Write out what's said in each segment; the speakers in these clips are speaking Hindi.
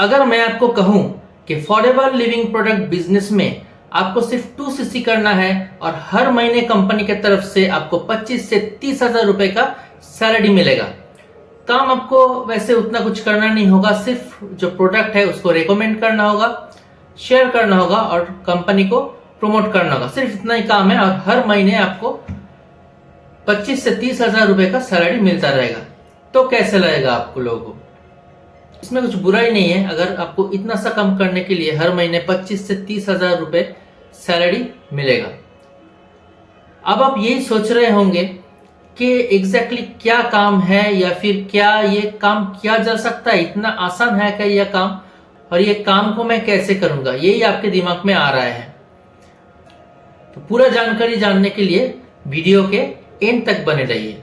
अगर मैं आपको कहूं कि फॉरएवर लिविंग प्रोडक्ट बिजनेस में आपको सिर्फ 2cc करना है और हर महीने कंपनी की तरफ से आपको 25 से 30 हजार रुपए का सैलरी मिलेगा। काम आपको वैसे उतना कुछ करना नहीं होगा, सिर्फ जो प्रोडक्ट है उसको रेकमेंड करना होगा, शेयर करना होगा और कंपनी को प्रमोट करना होगा। सिर्फ इतना ही काम है और हर महीने आपको 25 से 30 हजार रुपए का सैलरी मिलता रहेगा। तो कैसे लगेगा आपको लोगों को? इसमें कुछ बुरा ही नहीं है अगर आपको इतना सा कम करने के लिए हर महीने 25 से 30 हजार रुपए सैलरी मिलेगा। अब आप यही सोच रहे होंगे कि एग्जैक्टली क्या काम है या फिर क्या ये काम किया जा सकता है, इतना आसान है क्या यह काम, और ये काम को मैं कैसे करूंगा, यही आपके दिमाग में आ रहा है। तो पूरा जानकारी जानने के लिए वीडियो के एंड तक बने रहिए।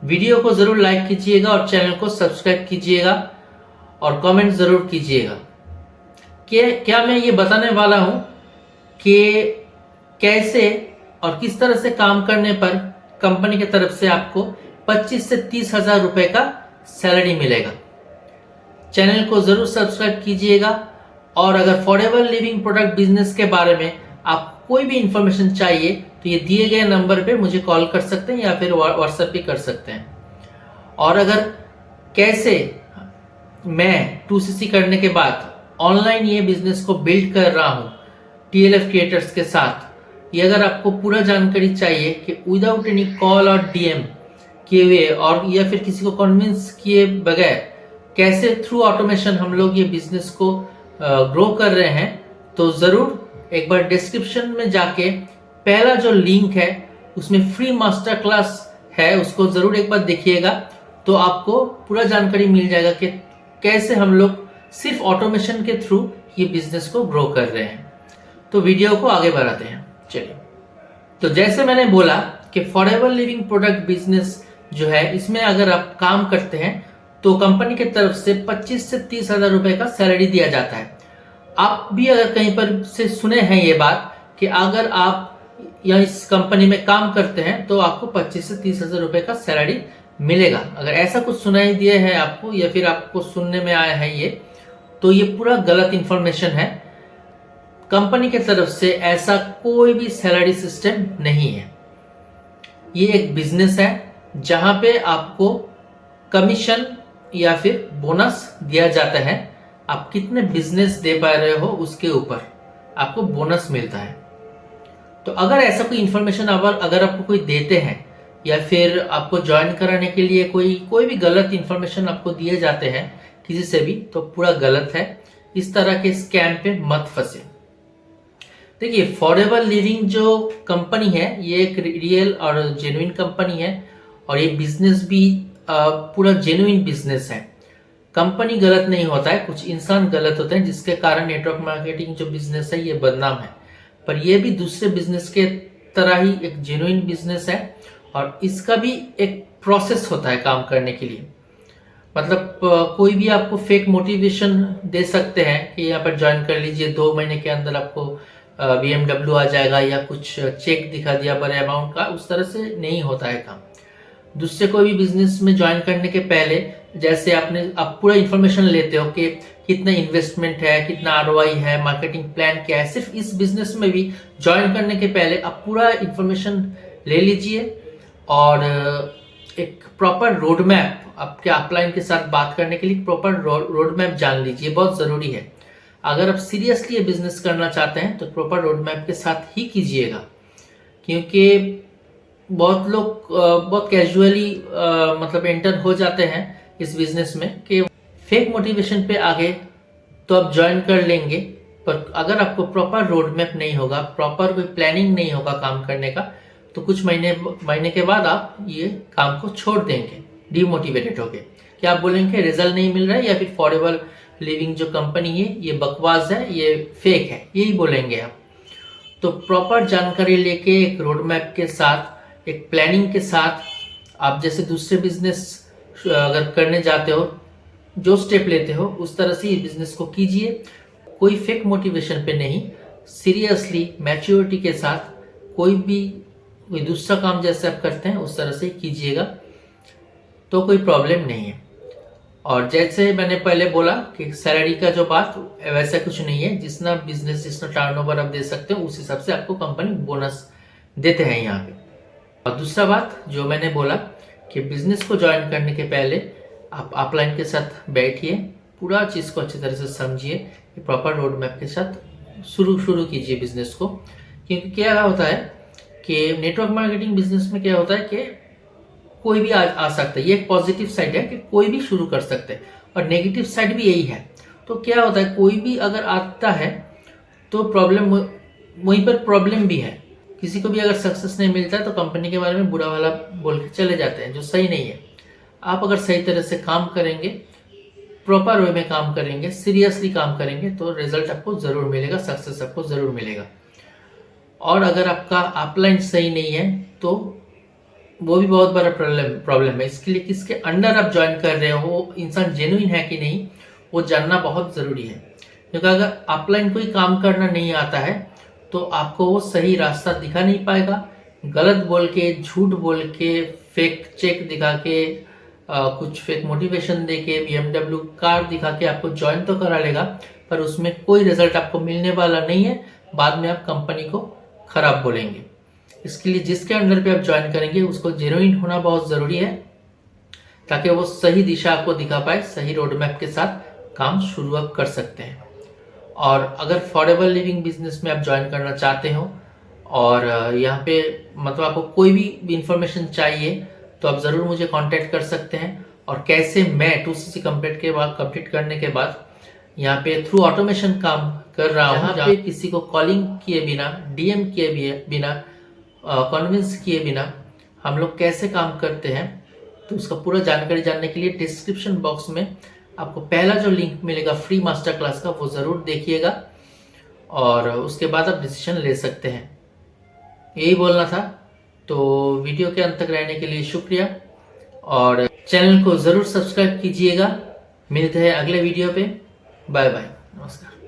वीडियो को जरूर लाइक कीजिएगा और चैनल को सब्सक्राइब कीजिएगा और कमेंट जरूर कीजिएगा। क्या मैं ये बताने वाला हूं कि कैसे और किस तरह से काम करने पर कंपनी की तरफ से आपको 25 से 30 हजार रुपए का सैलरी मिलेगा। चैनल को जरूर सब्सक्राइब कीजिएगा और अगर फॉरएवर लिविंग प्रोडक्ट बिजनेस के बारे में आप कोई भी इंफॉर्मेशन चाहिए तो ये दिए गए नंबर पे मुझे कॉल कर सकते हैं या फिर व्हाट्सएप भी कर सकते हैं। और अगर कैसे मैं 2cc करने के बाद ऑनलाइन ये बिजनेस को बिल्ड कर रहा हूँ TLF क्रिएटर्स के साथ, ये अगर आपको पूरा जानकारी चाहिए कि विदाउट एनी कॉल और DM किए हुए और या फिर किसी को कन्विंस किए बगैर कैसे थ्रू ऑटोमेशन हम लोग ये बिजनेस को ग्रो कर रहे हैं, तो जरूर एक बार डिस्क्रिप्शन में जाके पहला जो लिंक है उसमें फ्री मास्टर क्लास है, उसको जरूर एक बार देखिएगा। तो आपको पूरा जानकारी मिल जाएगा कि कैसे हम लोग सिर्फ ऑटोमेशन के थ्रू ये बिजनेस को ग्रो कर रहे हैं। तो वीडियो को आगे बढ़ाते हैं, चलिए। तो जैसे मैंने बोला कि फॉरएवर लिविंग प्रोडक्ट बिजनेस जो है, इसमें अगर आप काम करते हैं तो कंपनी की तरफ से 25 से 30 हजार रुपए का सैलरी दिया जाता है। आप भी अगर कहीं पर से सुने हैं ये बात कि अगर आप या इस कंपनी में काम करते हैं तो आपको 25 से 30 हजार रुपए का सैलरी मिलेगा। अगर ऐसा कुछ सुनाई दिए है आपको या फिर आपको सुनने में आया है ये, तो ये पूरा गलत इंफॉर्मेशन है। कंपनी की तरफ से ऐसा कोई भी सैलरी सिस्टम नहीं है। ये एक बिजनेस है जहां पे आपको कमीशन या फिर बोनस दिया जाता है। आप कितने बिजनेस दे पा रहे हो उसके ऊपर आपको बोनस मिलता है। तो अगर ऐसा कोई इंफॉर्मेशन अगर आपको कोई देते हैं या फिर आपको ज्वाइन कराने के लिए कोई भी गलत इंफॉर्मेशन आपको दिए जाते हैं किसी से भी, तो पूरा गलत है। इस तरह के स्कैम पे मत फंसे। देखिए, फॉरएवर लिविंग जो कंपनी है ये एक रियल और जेन्युइन कंपनी है और ये बिजनेस भी पूरा जेन्युइन बिजनेस है। कंपनी गलत नहीं होता है, कुछ इंसान गलत होते हैं जिसके कारण नेटवर्क मार्केटिंग जो बिजनेस है ये बदनाम है। पर ये भी दूसरे बिजनेस के तरह ही एक जेन्युइन बिजनेस है और इसका भी एक प्रोसेस होता है काम करने के लिए। मतलब कोई भी आपको फेक मोटिवेशन दे सकते हैं कि यहाँ पर ज्वाइन कर लीजिए, 2 महीने के अंदर आपको BMW आ जाएगा या कुछ चेक दिखा दिया बड़े अमाउंट का। उस तरह से नहीं होता है काम। दूसरे कोई भी बिजनेस में ज्वाइन करने के पहले जैसे आप पूरा इन्फॉर्मेशन लेते हो कि कितना इन्वेस्टमेंट है, कितना ROI है, मार्केटिंग प्लान क्या है, सिर्फ इस बिजनेस में भी ज्वाइन करने के पहले आप पूरा इन्फॉर्मेशन ले लीजिए और एक प्रॉपर रोड मैप, आपके अपलाइन के साथ बात करने के लिए प्रॉपर रोड मैप जान लीजिए, बहुत जरूरी है। अगर आप सीरियसली ये बिजनेस करना चाहते हैं तो प्रॉपर रोड मैप के साथ ही कीजिएगा, क्योंकि बहुत लोग बहुत कैजुअली मतलब एंटर हो जाते हैं इस बिजनेस में कि फेक मोटिवेशन पे आगे तो आप ज्वाइन कर लेंगे, पर अगर आपको प्रॉपर रोड मैप नहीं होगा, प्रॉपर कोई प्लानिंग नहीं होगा काम करने का, तो कुछ महीने के बाद आप ये काम को छोड़ देंगे डिमोटिवेटेड होके। क्या आप बोलेंगे रिजल्ट नहीं मिल रहा है या फिर फॉरएवर लिविंग जो कंपनी है ये बकवास है, ये फेक है, यही बोलेंगे आप। तो प्रॉपर जानकारी लेके एक रोड मैप के साथ, एक प्लानिंग के साथ आप जैसे दूसरे बिजनेस अगर करने जाते हो, जो स्टेप लेते हो उस तरह से ये बिजनेस को कीजिए। कोई फेक मोटिवेशन पे नहीं, सीरियसली मैच्योरिटी के साथ कोई दूसरा काम जैसे आप करते हैं उस तरह से कीजिएगा, तो कोई प्रॉब्लम नहीं है। और जैसे मैंने पहले बोला कि सैलरी का जो बात वैसा कुछ नहीं है, जितना बिजनेस जितना टर्नओवर आप दे सकते हो उस हिसाब से आपको कंपनी बोनस देते हैं यहाँ पे। और दूसरा बात जो मैंने बोला कि बिजनेस को ज्वाइन करने के पहले आप अपलाइन के साथ बैठिए, पूरा चीज़ को अच्छी तरह से समझिए, प्रॉपर रोड मैप के साथ शुरू कीजिए बिजनेस को। क्योंकि क्या होता है कि नेटवर्क मार्केटिंग बिजनेस में क्या होता है कि कोई भी आ सकता है। ये एक पॉजिटिव साइड है कि कोई भी शुरू कर सकते हैं, और नेगेटिव साइड भी यही है। तो क्या होता है, कोई भी अगर आता है तो प्रॉब्लम वहीं पर प्रॉब्लम भी है। किसी को भी अगर सक्सेस नहीं मिलता है तो कंपनी के बारे में बुरा वाला बोल के चले जाते हैं, जो सही नहीं है। आप अगर सही तरह से काम करेंगे, प्रॉपर वे में काम करेंगे, सीरियसली काम करेंगे तो रिजल्ट आपको ज़रूर मिलेगा, सक्सेस आपको ज़रूर मिलेगा। और अगर आपका अपलाइन सही नहीं है तो वो भी बहुत बड़ा प्रॉब्लम है। इसके लिए किसके अंडर आप ज्वाइन कर रहे हो, वो इंसान जेन्युइन है कि नहीं, वो जानना बहुत ज़रूरी है। क्योंकि अगर अपलाइन कोई काम करना नहीं आता है तो आपको वो सही रास्ता दिखा नहीं पाएगा। गलत बोल के, झूठ बोल के, फेक चेक दिखा के, कुछ फेक मोटिवेशन दे के, BMW कार दिखा के आपको ज्वाइन तो करा लेगा, पर उसमें कोई रिजल्ट आपको मिलने वाला नहीं है। बाद में आप कंपनी को खराब बोलेंगे। इसके लिए जिसके अंडर पे आप ज्वाइन करेंगे उसको जेन्युइन होना बहुत ज़रूरी है, ताकि वो सही दिशा आपको दिखा पाए, सही रोड मैप के साथ काम शुरू आप कर सकते हैं। और अगर अफोर्डेबल लिविंग बिजनेस में आप ज्वाइन करना चाहते हो और यहाँ पे मतलब आपको कोई भी इंफॉर्मेशन चाहिए तो आप ज़रूर मुझे कांटेक्ट कर सकते हैं। और कैसे मैं 2cc कंप्लीट करने के बाद यहाँ पे थ्रू ऑटोमेशन काम कर रहा हूँ, जहाँ पे किसी को कॉलिंग किए बिना, DM किए बिना, कन्विंस किए बिना हम लोग कैसे काम करते हैं, तो उसका पूरा जानकारी जानने के लिए डिस्क्रिप्शन बॉक्स में आपको पहला जो लिंक मिलेगा फ्री मास्टर क्लास का, वो ज़रूर देखिएगा और उसके बाद आप डिसीजन ले सकते हैं। यही बोलना था। तो वीडियो के अंत तक रहने के लिए शुक्रिया, और चैनल को ज़रूर सब्सक्राइब कीजिएगा। मिलते हैं अगले वीडियो पे। बाय बाय, नमस्कार।